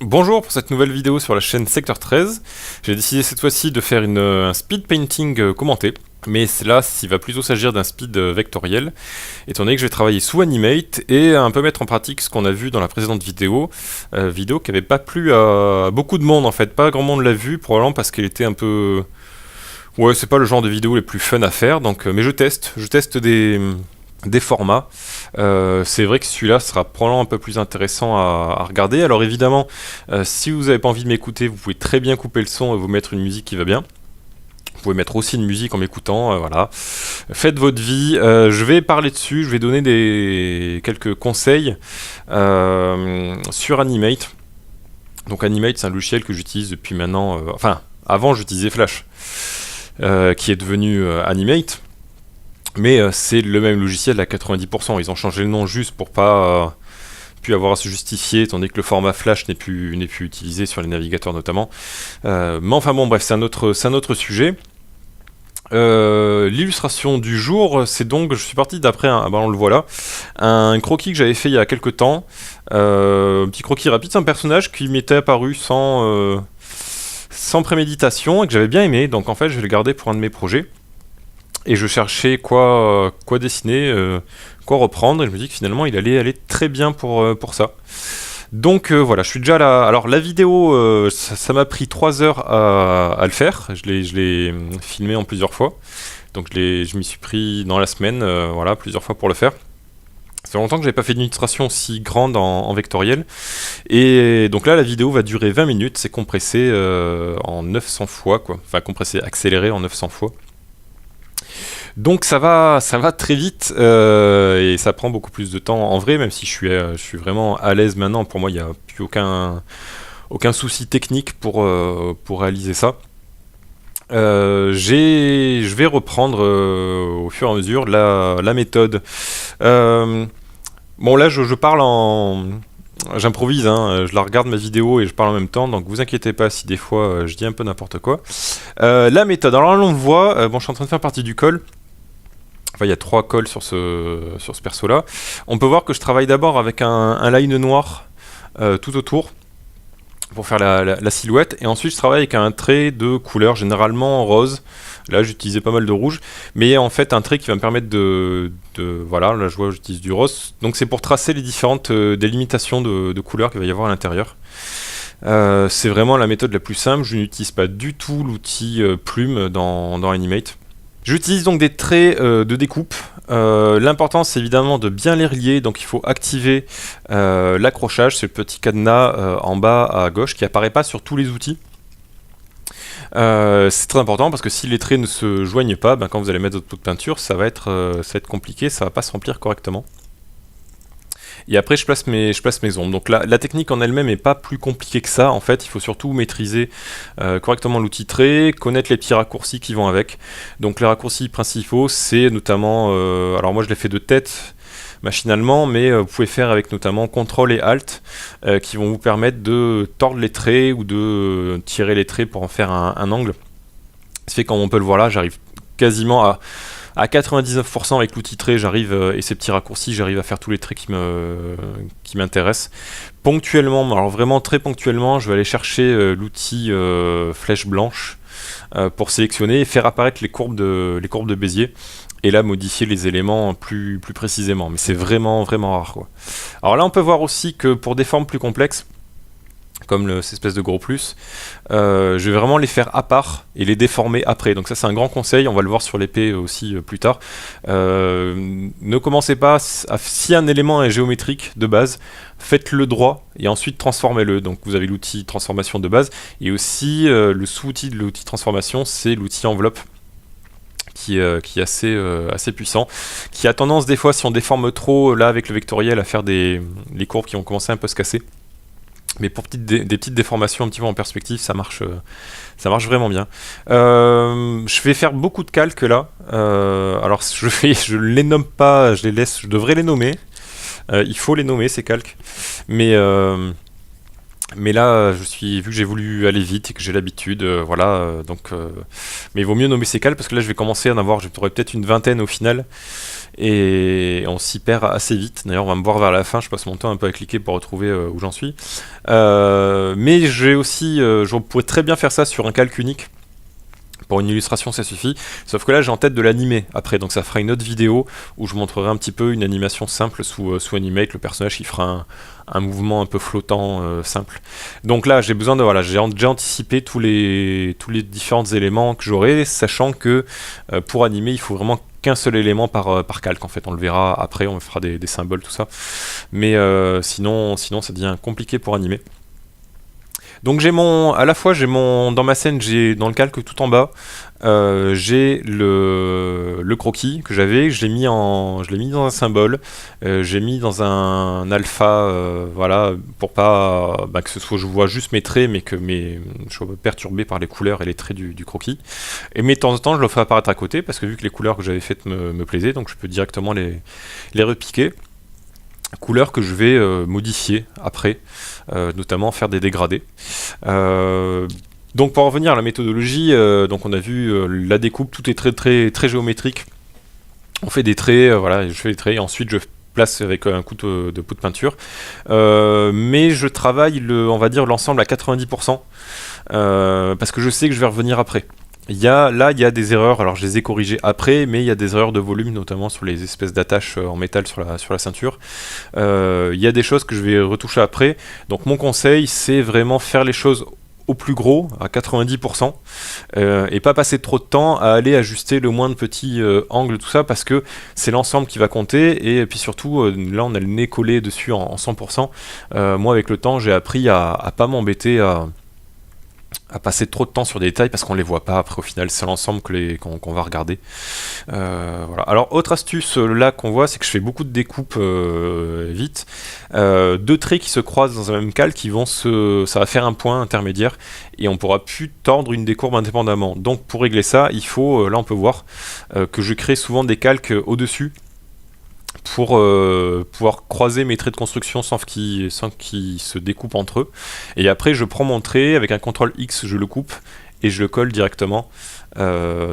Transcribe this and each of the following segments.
Bonjour pour cette nouvelle vidéo sur la chaîne Secteur 13. J'ai décidé cette fois-ci de faire un speed painting commenté. Mais là, il va plutôt s'agir d'un speed vectoriel, étant donné que je vais travailler sous Animate et un peu mettre en pratique ce qu'on a vu dans la précédente vidéo, vidéo qui n'avait pas plu à beaucoup de monde en fait, pas grand monde l'a vu, probablement parce qu'elle était un peu... Ouais, c'est pas le genre de vidéo les plus fun à faire, donc, mais je teste des formats. C'est vrai que celui-là sera probablement un peu plus intéressant à regarder. Alors évidemment, si vous n'avez pas envie de m'écouter, vous pouvez très bien couper le son et vous mettre une musique qui va bien. Vous pouvez mettre aussi une musique en m'écoutant, voilà. Faites votre vie. Je vais parler dessus, je vais donner quelques conseils sur Animate. Donc Animate, c'est un logiciel que j'utilise depuis maintenant... enfin, avant j'utilisais Flash, qui est devenu Animate. Mais c'est le même logiciel à 90%. Ils ont changé le nom juste pour pas plus avoir à se justifier, étant donné que le format Flash n'est plus utilisé sur les navigateurs notamment. Mais enfin bon, bref, c'est un autre sujet. L'illustration du jour, c'est donc, je suis parti d'après, on le voit là, un croquis que j'avais fait il y a quelques temps. Un petit croquis rapide, c'est un personnage qui m'était apparu sans préméditation et que j'avais bien aimé. Donc en fait, je vais le garder pour un de mes projets. Et je cherchais quoi dessiner, quoi reprendre, et je me dis que finalement il allait aller très bien pour ça. Donc voilà, je suis déjà là. Alors la vidéo, ça m'a pris 3 heures à le faire. Je l'ai filmé en plusieurs fois. Donc je m'y suis pris dans la semaine, voilà, plusieurs fois pour le faire. Ça fait longtemps que j'avais pas fait une illustration aussi grande en vectoriel. Et donc là, la vidéo va durer 20 minutes. C'est compressé en 900 fois, quoi. Enfin, compressé, accéléré en 900 fois. Donc ça va très vite et ça prend beaucoup plus de temps en vrai, même si je suis vraiment à l'aise maintenant. Pour moi, il n'y a plus aucun souci technique pour réaliser ça. Je vais reprendre au fur et à mesure la méthode. Bon là, je parle J'improvise, hein, je la regarde ma vidéo et je parle en même temps, donc vous inquiétez pas si des fois je dis un peu n'importe quoi. La méthode, alors là on le voit, bon je suis en train de faire partie du call. Enfin, il y a 3 calls sur ce perso-là. On peut voir que je travaille d'abord avec un line noir tout autour pour faire la silhouette. Et ensuite, je travaille avec un trait de couleur, généralement rose. Là, j'utilisais pas mal de rouge. Mais en fait, un trait qui va me permettre voilà, là, je vois, j'utilise du rose. Donc, c'est pour tracer les différentes délimitations de couleurs qu'il va y avoir à l'intérieur. C'est vraiment la méthode la plus simple. Je n'utilise pas du tout l'outil plume dans Animate. J'utilise donc des traits de découpe. L'important c'est évidemment de bien les relier, donc il faut activer l'accrochage, c'est le petit cadenas en bas à gauche qui apparaît pas sur tous les outils. C'est très important parce que si les traits ne se joignent pas, quand vous allez mettre votre pot de peinture, ça va être compliqué, ça va pas se remplir correctement. Et après je place mes ombres. Donc la technique en elle-même n'est pas plus compliquée que ça. En fait, il faut surtout maîtriser correctement l'outil trait, connaître les petits raccourcis qui vont avec. Donc les raccourcis principaux, c'est notamment... alors moi je l'ai fait de tête machinalement, mais vous pouvez faire avec notamment CTRL et ALT qui vont vous permettre de tordre les traits ou de tirer les traits pour en faire un angle. Ce fait, comme on peut le voir là, j'arrive quasiment à 99% avec l'outil trait, j'arrive, et ces petits raccourcis, j'arrive à faire tous les traits qui m'intéressent. Ponctuellement, alors vraiment très ponctuellement, je vais aller chercher l'outil flèche blanche pour sélectionner et faire apparaître les courbes de Bézier. Et là, modifier les éléments plus précisément. Mais c'est vraiment rare, quoi. Alors là, on peut voir aussi que pour des formes plus complexes, comme cette espèce de gros plus, je vais vraiment les faire à part et les déformer après. Donc ça c'est un grand conseil, on va le voir sur l'épée aussi plus tard. Ne commencez pas, si un élément est géométrique de base, faites-le droit et ensuite transformez-le. Donc vous avez l'outil transformation de base et aussi le sous-outil de l'outil transformation, c'est l'outil enveloppe. Qui est assez puissant, qui a tendance des fois, si on déforme trop là avec le vectoriel, à faire les courbes qui vont commencer un peu à se casser. Mais pour des petites déformations un petit peu en perspective, ça marche vraiment bien. Je vais faire beaucoup de calques là. Alors je les nomme pas, je les laisse. Je devrais les nommer. Il faut les nommer ces calques. Mais Mais là, vu que j'ai voulu aller vite et que j'ai l'habitude, voilà, mais il vaut mieux nommer ces cales parce que là, je vais commencer à en avoir, j'aurai peut-être une vingtaine au final, et on s'y perd assez vite. D'ailleurs, on va me voir vers la fin, je passe mon temps un peu à cliquer pour retrouver où j'en suis. Mais j'ai aussi, je pourrais très bien faire ça sur un calque unique. Pour une illustration, ça suffit. Sauf que là, j'ai en tête de l'animer après. Donc, ça fera une autre vidéo où je montrerai un petit peu une animation simple sous Animate. Le personnage qui fera un mouvement un peu flottant simple. Donc là, j'ai besoin de. Voilà, j'ai déjà anticipé tous les différents éléments que j'aurai, sachant que pour animer, il faut vraiment qu'un seul élément par calque. En fait, on le verra après, on fera des symboles, tout ça. Mais sinon, ça devient compliqué pour animer. Donc à la fois dans ma scène, j'ai dans le calque tout en bas, j'ai le croquis que j'avais, je l'ai mis dans un symbole, j'ai mis dans un alpha, voilà, pour pas que ce soit, je vois juste mes traits, mais que je sois perturbé par les couleurs et les traits du croquis. Mais de temps en temps, je le fais apparaître à côté parce que vu que les couleurs que j'avais faites me plaisaient, donc je peux directement les repiquer. Couleurs que je vais modifier après, notamment faire des dégradés. Donc pour en revenir à la méthodologie, donc on a vu la découpe, tout est très très très géométrique. On fait des traits, voilà, je fais des traits, et ensuite je place avec un coup de pot de peinture. Mais je travaille on va dire l'ensemble à 90%, parce que je sais que je vais revenir après. Il y a des erreurs, alors je les ai corrigées après, mais il y a des erreurs de volume, notamment sur les espèces d'attaches en métal sur la ceinture. Il y a des choses que je vais retoucher après. Donc mon conseil, c'est vraiment faire les choses au plus gros, à 90%, et pas passer trop de temps à aller ajuster le moins de petits angles, tout ça, parce que c'est l'ensemble qui va compter, et puis surtout, là on a le nez collé dessus en 100%. Moi avec le temps, j'ai appris à pas m'embêter à passer trop de temps sur des détails parce qu'on les voit pas après au final, c'est l'ensemble qu'on va regarder. Voilà. Alors autre astuce là qu'on voit, c'est que je fais beaucoup de découpes vite, deux traits qui se croisent dans un même calque, ça va faire un point intermédiaire et on pourra plus tordre une des courbes indépendamment. Donc pour régler ça, il faut, là on peut voir que je crée souvent des calques au-dessus pour pouvoir croiser mes traits de construction sans qu'ils se découpent entre eux. Et après, je prends mon trait, avec un CTRL X, je le coupe, et je le colle directement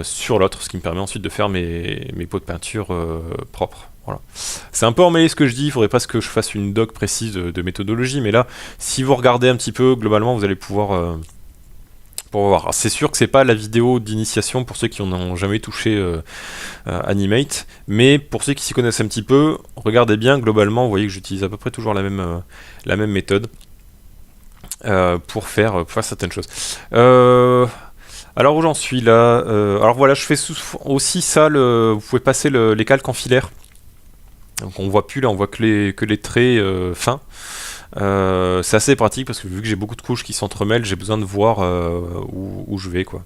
sur l'autre, ce qui me permet ensuite de faire mes pots de peinture propres. Voilà. C'est un peu emmêlé ce que je dis, il faudrait pas que je fasse une doc précise de méthodologie, mais là, si vous regardez un petit peu, globalement, vous allez pouvoir... pour voir. C'est sûr que c'est pas la vidéo d'initiation pour ceux qui n'ont jamais touché Animate, mais pour ceux qui s'y connaissent un petit peu, regardez bien, globalement, vous voyez que j'utilise à peu près toujours la même méthode pour faire certaines choses. Alors où j'en suis là, alors voilà, je fais aussi ça, vous pouvez passer les calques en filaire. Donc on voit plus là, on voit que les traits fins. C'est assez pratique parce que vu que j'ai beaucoup de couches qui s'entremêlent, j'ai besoin de voir où je vais, quoi.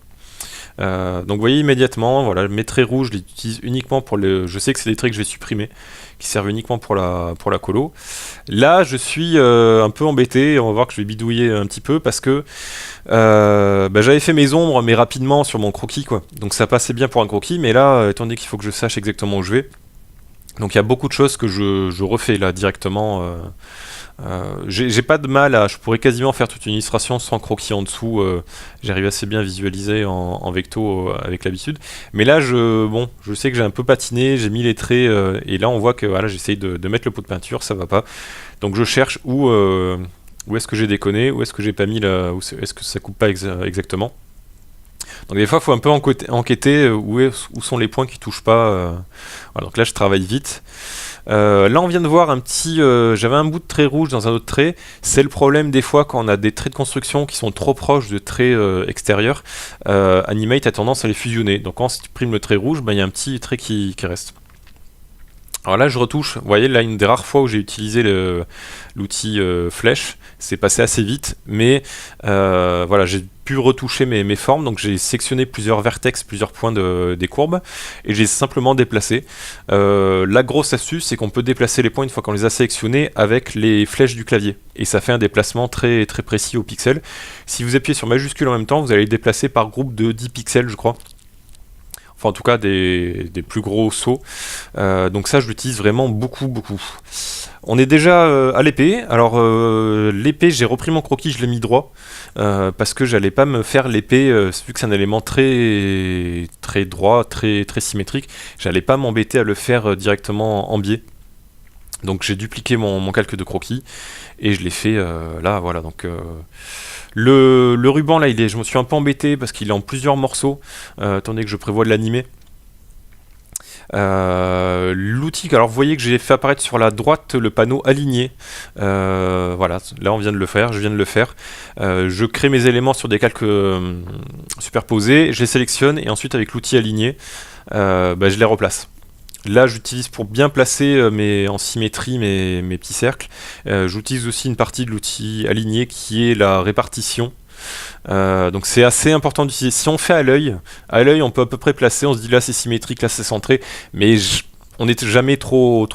Donc vous voyez immédiatement, voilà, mes traits rouges, je les utilise uniquement je sais que c'est des traits que je vais supprimer, qui servent uniquement pour la colo. Là, je suis un peu embêté, on va voir que je vais bidouiller un petit peu parce que j'avais fait mes ombres, mais rapidement sur mon croquis, quoi. Donc ça passait bien pour un croquis, mais là, étant donné qu'il faut que je sache exactement où je vais, donc il y a beaucoup de choses que je refais là directement. J'ai pas de mal je pourrais quasiment faire toute une illustration sans croquis en dessous. J'arrive assez bien à visualiser en vecto avec l'habitude. Mais là, je sais que j'ai un peu patiné, j'ai mis les traits et là on voit que voilà, j'essaye de mettre le pot de peinture, ça va pas. Donc je cherche où est-ce que j'ai déconné, où est-ce que j'ai pas mis où est-ce que ça coupe pas exactement. Donc des fois, il faut un peu enquêter où sont les points qui touchent pas. Voilà, donc là, je travaille vite. Là, on vient de voir j'avais un bout de trait rouge dans un autre trait. C'est le problème des fois quand on a des traits de construction qui sont trop proches de traits extérieurs. Animate a tendance à les fusionner. Donc quand on supprime le trait rouge, il y a un petit trait qui reste. Alors là, je retouche. Vous voyez, là, une des rares fois où j'ai utilisé l'outil flèche, c'est passé assez vite, mais voilà, j'ai pu retoucher mes formes, donc j'ai sectionné plusieurs vertex, plusieurs points des courbes, et j'ai simplement déplacé. La grosse astuce, c'est qu'on peut déplacer les points une fois qu'on les a sélectionnés avec les flèches du clavier, et ça fait un déplacement très, très précis au pixel. Si vous appuyez sur majuscule en même temps, vous allez les déplacer par groupe de 10 pixels, je crois. En enfin en tout cas des plus gros sauts. Donc ça je l'utilise vraiment beaucoup. On est déjà à l'épée. Alors l'épée, j'ai repris mon croquis, je l'ai mis droit parce que j'allais pas me faire l'épée vu que c'est un élément très droit, très symétrique. J'allais pas m'embêter à le faire directement en biais. Donc j'ai dupliqué mon calque de croquis et je l'ai fait là, voilà. Donc le ruban là, je me suis un peu embêté parce qu'il est en plusieurs morceaux, étant donné que je prévois de l'animer. L'outil, alors vous voyez que j'ai fait apparaître sur la droite le panneau aligné. Voilà, là on vient de le faire, je viens de le faire. Je crée mes éléments sur des calques superposés, je les sélectionne et ensuite avec l'outil aligné, je les replace. Là j'utilise pour bien placer en symétrie mes petits cercles. J'utilise aussi une partie de l'outil aligné qui est la répartition. Donc c'est assez important d'utiliser. Si on fait à l'œil on peut à peu près placer, on se dit là c'est symétrique, là c'est centré, mais on n'est jamais trop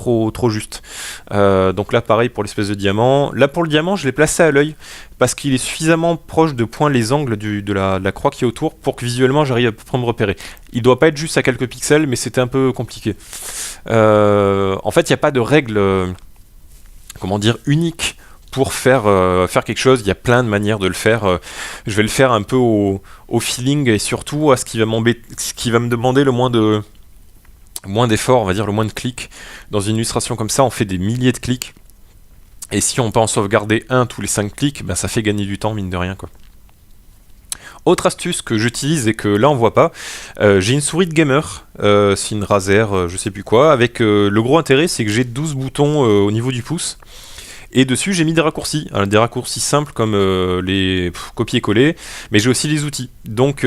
juste. Donc là pareil pour l'espèce de diamant. Là pour le diamant je l'ai placé à l'œil parce qu'il est suffisamment proche de point les angles de la croix qui est autour pour que visuellement j'arrive à peu près me repérer. Il doit pas être juste à quelques pixels, mais c'était un peu compliqué. En fait il n'y a pas de règle unique pour faire quelque chose. Il y a plein de manières de le faire. Je vais le faire un peu au feeling et surtout à ce qui va me demander le moins d'efforts, on va dire le moins de clics. Dans une illustration comme ça, on fait des milliers de clics. Et si on peut en sauvegarder un tous les 5 clics, ça fait gagner du temps, mine de rien, quoi. Autre astuce que j'utilise et que là on voit pas, j'ai une souris de gamer, c'est une Razer, je sais plus quoi, avec le gros intérêt c'est que j'ai 12 boutons au niveau du pouce. Et dessus j'ai mis des raccourcis, des raccourcis simples comme les copier-coller, mais j'ai aussi les outils. Donc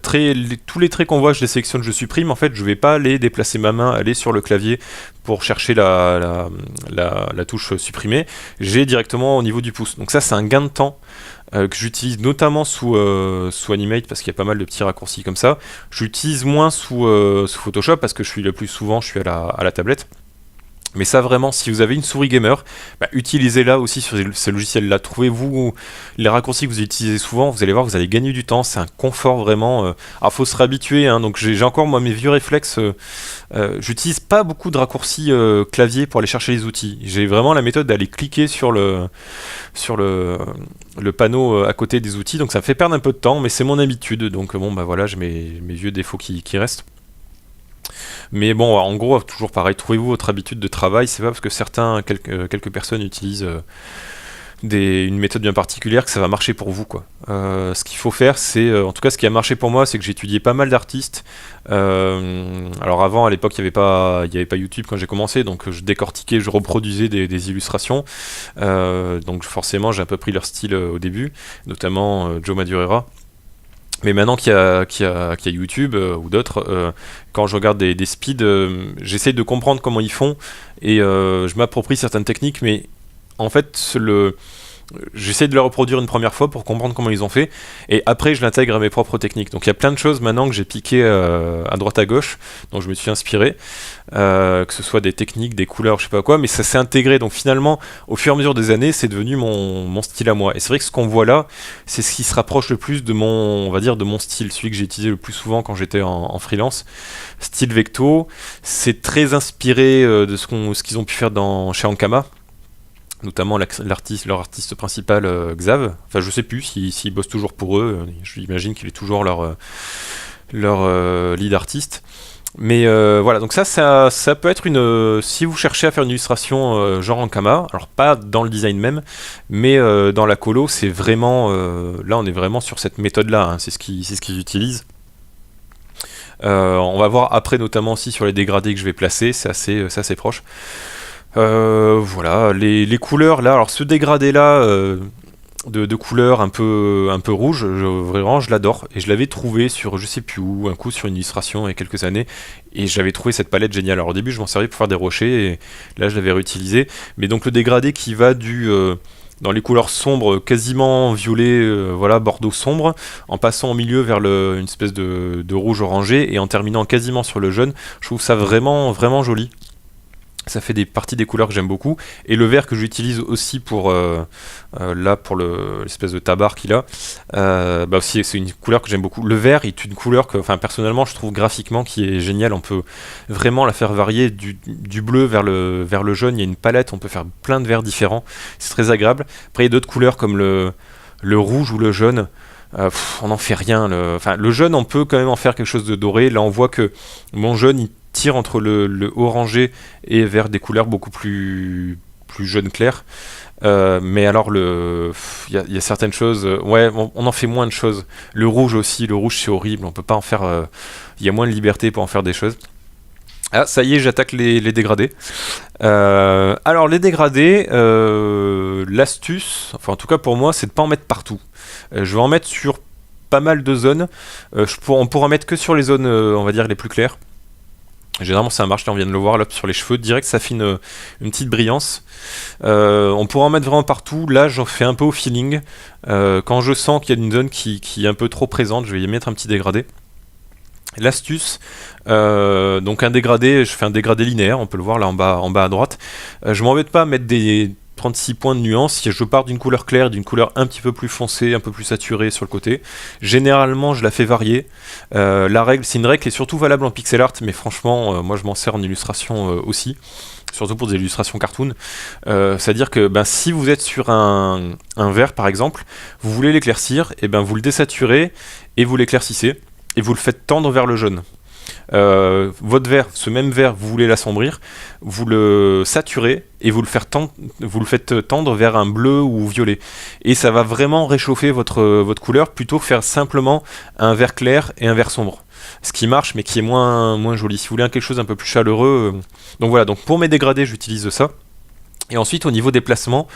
tous les traits qu'on voit, je les sélectionne, je supprime. En fait, je vais pas aller déplacer ma main, aller sur le clavier pour chercher la touche supprimer. J'ai directement au niveau du pouce. Donc ça, c'est un gain de temps que j'utilise notamment sous Animate parce qu'il y a pas mal de petits raccourcis comme ça. J'utilise moins sous Photoshop parce que le plus souvent, je suis à la tablette. Mais ça vraiment, si vous avez une souris gamer, utilisez-la aussi sur ces logiciels-là. Trouvez-vous les raccourcis que vous utilisez souvent, vous allez voir que vous allez gagner du temps, c'est un confort vraiment. Alors faut se réhabituer, donc j'ai encore moi mes vieux réflexes. J'utilise pas beaucoup de raccourcis clavier pour aller chercher les outils. J'ai vraiment la méthode d'aller cliquer sur le panneau à côté des outils, donc ça me fait perdre un peu de temps, mais c'est mon habitude. Donc voilà, j'ai mes vieux défauts qui restent. Mais bon, en gros, toujours pareil, trouvez-vous votre habitude de travail. C'est pas parce que quelques personnes utilisent une méthode bien particulière que ça va marcher pour vous, quoi. Ce qu'il faut faire, en tout cas, ce qui a marché pour moi, c'est que j'ai étudié pas mal d'artistes. Alors avant, à l'époque, il n'y avait pas YouTube quand j'ai commencé, donc je décortiquais, je reproduisais des illustrations. Donc forcément, j'ai un peu pris leur style au début, notamment Joe Madureira. Mais maintenant qu'il y a YouTube ou d'autres, quand je regarde des speeds, j'essaye de comprendre comment ils font et je m'approprie certaines techniques, mais en fait, j'essaie de le reproduire une première fois pour comprendre comment ils ont fait et après je l'intègre à mes propres techniques. Donc il y a plein de choses maintenant que j'ai piqué à droite à gauche, dont je me suis inspiré, que ce soit des techniques, des couleurs, je sais pas quoi, mais ça s'est intégré. Donc finalement, au fur et à mesure des années, c'est devenu mon style à moi. Et c'est vrai que ce qu'on voit là, c'est ce qui se rapproche le plus de on va dire de mon style, celui que j'ai utilisé le plus souvent quand j'étais en freelance. Style Vecto, c'est très inspiré de ce qu'ils ont pu faire chez Ankama. Notamment leur artiste principal Xav, enfin je sais plus s'il bosse toujours pour eux, j'imagine qu'il est toujours leur lead artiste, mais voilà, donc ça peut être si vous cherchez à faire une illustration genre Ankama, alors pas dans le design même, mais dans la colo, c'est vraiment, là on est vraiment sur cette méthode là, c'est ce qu'ils utilisent. On va voir après notamment aussi sur les dégradés que je vais placer, c'est assez proche. Voilà, les couleurs là, alors ce dégradé là de couleurs un peu rouge, vraiment je l'adore et je l'avais trouvé sur je sais plus où, un coup sur une illustration il y a quelques années et j'avais trouvé cette palette géniale. Alors au début je m'en servais pour faire des rochers et là je l'avais réutilisé, mais donc le dégradé qui va dans les couleurs sombres, quasiment violet, voilà, bordeaux sombre, en passant au milieu vers une espèce de rouge orangé et en terminant quasiment sur le jaune, je trouve ça vraiment vraiment joli. Ça fait des parties des couleurs que j'aime beaucoup. Et le vert que j'utilise aussi pour là pour l'espèce de tabard qu'il a, bah aussi c'est une couleur que j'aime beaucoup. Le vert est une couleur que, enfin personnellement, je trouve graphiquement qui est géniale. On peut vraiment la faire varier du bleu vers le jaune. Il y a une palette, on peut faire plein de verts différents. C'est très agréable. Après il y a d'autres couleurs comme le rouge ou le jaune. On n'en fait rien. Enfin, le jaune, on peut quand même en faire quelque chose de doré. Là, on voit que mon jaune, il tire entre le orangé et vers des couleurs beaucoup plus jaune clair. Mais alors, il y a certaines choses. Ouais, on en fait moins de choses. Le rouge aussi, le rouge, c'est horrible. On peut pas en faire. Il y a moins de liberté pour en faire des choses. Ah, ça y est, j'attaque les dégradés. Alors, les dégradés, l'astuce, enfin en tout cas pour moi, c'est de pas en mettre partout. Je vais en mettre sur pas mal de zones. On pourra en mettre que sur les zones, on va dire, les plus claires. Généralement ça marche, là on vient de le voir là sur les cheveux, direct ça fait une petite brillance. On pourra en mettre vraiment partout, là j'en fais un peu au feeling. Quand je sens qu'il y a une zone qui est un peu trop présente, je vais y mettre un petit dégradé. L'astuce, donc un dégradé, je fais un dégradé linéaire, on peut le voir là en bas à droite. Je m'embête pas à mettre des 36 points de nuance. Si je pars d'une couleur claire, d'une couleur un petit peu plus foncée, un peu plus saturée sur le côté, généralement je la fais varier. C'est une règle qui est surtout valable en pixel art, mais franchement, moi je m'en sers en illustration aussi, surtout pour des illustrations cartoon. C'est-à-dire que si vous êtes sur un vert par exemple, vous voulez l'éclaircir, et vous le désaturez et vous l'éclaircissez et vous le faites tendre vers le jaune. Votre vert, ce même vert, vous voulez l'assombrir, vous le saturez et vous le faites tendre vers un bleu ou violet. Et ça va vraiment réchauffer votre couleur plutôt que faire simplement un vert clair et un vert sombre. Ce qui marche mais qui est moins joli. Si vous voulez quelque chose un peu plus chaleureux. Donc voilà, donc pour mes dégradés, j'utilise ça. Et ensuite, au niveau des placements,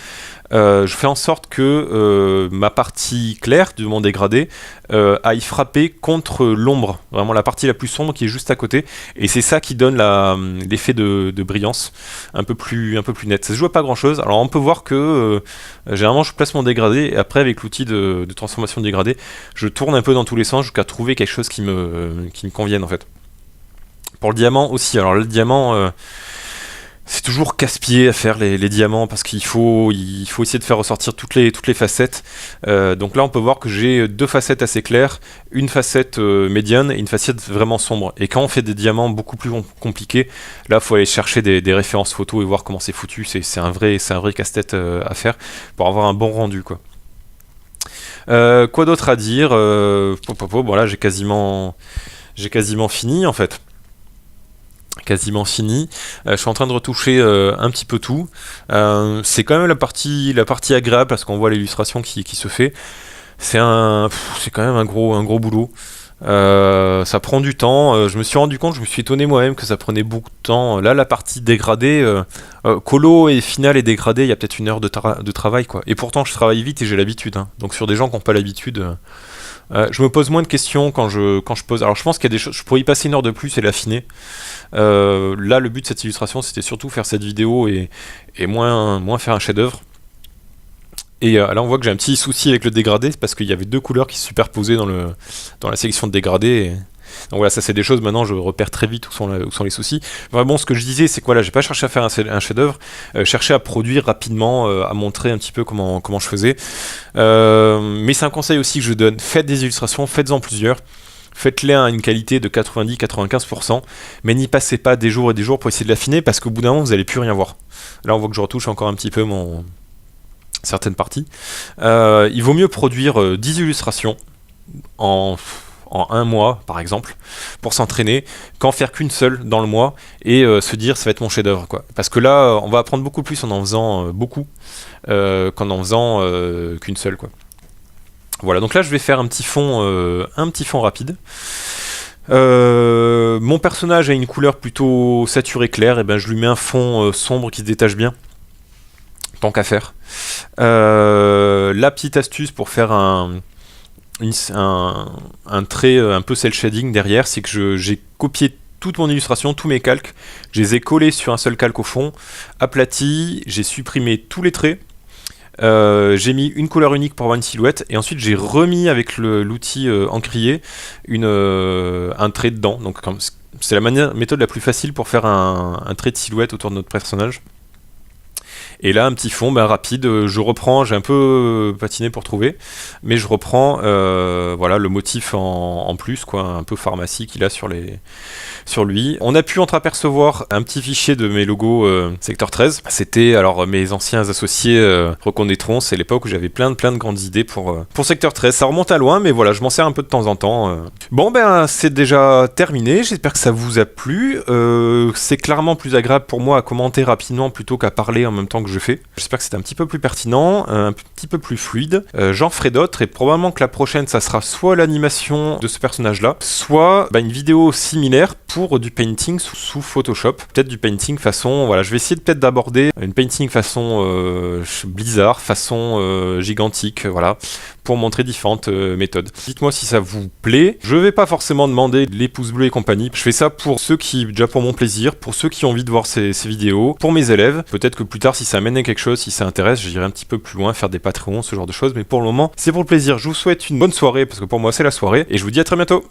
je fais en sorte que ma partie claire de mon dégradé aille frapper contre l'ombre, vraiment la partie la plus sombre qui est juste à côté. Et c'est ça qui donne l'effet de brillance un peu plus net. Ça se joue à pas grand chose. Alors on peut voir que généralement je place mon dégradé et après avec l'outil de transformation de dégradé, je tourne un peu dans tous les sens jusqu'à trouver quelque chose qui me convienne en fait. Pour le diamant aussi. Alors le diamant... c'est toujours casse-pied à faire les diamants parce qu'il faut essayer de faire ressortir toutes les facettes. Donc là, on peut voir que j'ai deux facettes assez claires, une facette médiane et une facette vraiment sombre. Et quand on fait des diamants beaucoup plus compliqués, là, il faut aller chercher des références photos et voir comment c'est foutu. C'est un vrai casse-tête à faire pour avoir un bon rendu, quoi. Quoi d'autre à dire Bon là, j'ai quasiment fini en fait. Quasiment fini. Je suis en train de retoucher un petit peu tout. C'est quand même la partie agréable parce qu'on voit l'illustration qui se fait. C'est quand même un gros boulot. Ça prend du temps. Je me suis rendu compte, je me suis étonné moi-même que ça prenait beaucoup de temps. Là, la partie dégradée, colo et finale et dégradée, il y a peut-être 1 heure de travail, quoi. Et pourtant, je travaille vite et j'ai l'habitude. Hein. Donc sur des gens qui n'ont pas l'habitude, je me pose moins de questions quand je pose. Alors je pense qu'il y a des choses, je pourrais y passer 1 heure de plus et l'affiner. Là, le but de cette illustration, c'était surtout faire cette vidéo et moins faire un chef-d'œuvre. Et là, on voit que j'ai un petit souci avec le dégradé, parce qu'il y avait 2 couleurs qui se superposaient dans la sélection de dégradé. Donc voilà, ça c'est des choses, maintenant je repère très vite où sont les soucis. Enfin, bon, ce que je disais, c'est que voilà, j'ai pas cherché à faire un chef-d'œuvre, cherché à produire rapidement, à montrer un petit peu comment je faisais. Mais c'est un conseil aussi que je donne, faites des illustrations, faites-en plusieurs. Faites-les à une qualité de 90-95%, mais n'y passez pas des jours et des jours pour essayer de l'affiner, parce qu'au bout d'un moment, vous n'allez plus rien voir. Là, on voit que je retouche encore un petit peu certaines parties. Il vaut mieux produire 10 illustrations en 1 mois, par exemple, pour s'entraîner, qu'en faire qu'une seule dans le mois et se dire ça va être mon chef-d'œuvre, quoi. Parce que là, on va apprendre beaucoup plus en faisant beaucoup qu'en en faisant qu'une seule, quoi. Voilà, donc là je vais faire un petit fond rapide. Mon personnage a une couleur plutôt saturée claire, et je lui mets un fond sombre qui se détache bien, tant qu'à faire. La petite astuce pour faire un trait un peu cel shading derrière, c'est que j'ai copié toute mon illustration, tous mes calques, je les ai collés sur un seul calque au fond, aplati, j'ai supprimé tous les traits. J'ai mis une couleur unique pour avoir une silhouette et ensuite j'ai remis avec l'outil encrier un trait dedans, donc C'est la méthode la plus facile pour faire un trait de silhouette autour de notre personnage. Et là, un petit fond rapide, je reprends, j'ai un peu patiné pour trouver, mais je reprends voilà, le motif en plus, quoi, un peu pharmacie qu'il a sur lui. On a pu entreapercevoir un petit fichier de mes logos Secteur 13. C'était, alors mes anciens associés reconnaîtront, c'est l'époque où j'avais plein de grandes idées pour Secteur 13. Ça remonte à loin, mais voilà, je m'en sers un peu de temps en temps. Bon, c'est déjà terminé, j'espère que ça vous a plu. C'est clairement plus agréable pour moi à commenter rapidement plutôt qu'à parler en même temps que je fais. J'espère que c'était un petit peu plus pertinent, un petit peu plus fluide. J'en ferai d'autres et probablement que la prochaine, ça sera soit l'animation de ce personnage-là, soit une vidéo similaire pour du painting sous Photoshop. Peut-être du painting façon, voilà, je vais essayer peut-être d'aborder une painting façon Blizzard, façon gigantique, voilà, pour montrer différentes méthodes. Dites-moi si ça vous plaît. Je vais pas forcément demander les pouces bleus et compagnie. Je fais ça pour ceux qui, déjà pour mon plaisir, pour ceux qui ont envie de voir ces vidéos, pour mes élèves. Peut-être que plus tard, si ça amène à quelque chose, si ça intéresse, j'irai un petit peu plus loin, faire des Patreons, ce genre de choses. Mais pour le moment, c'est pour le plaisir. Je vous souhaite une bonne soirée, parce que pour moi, c'est la soirée. Et je vous dis à très bientôt.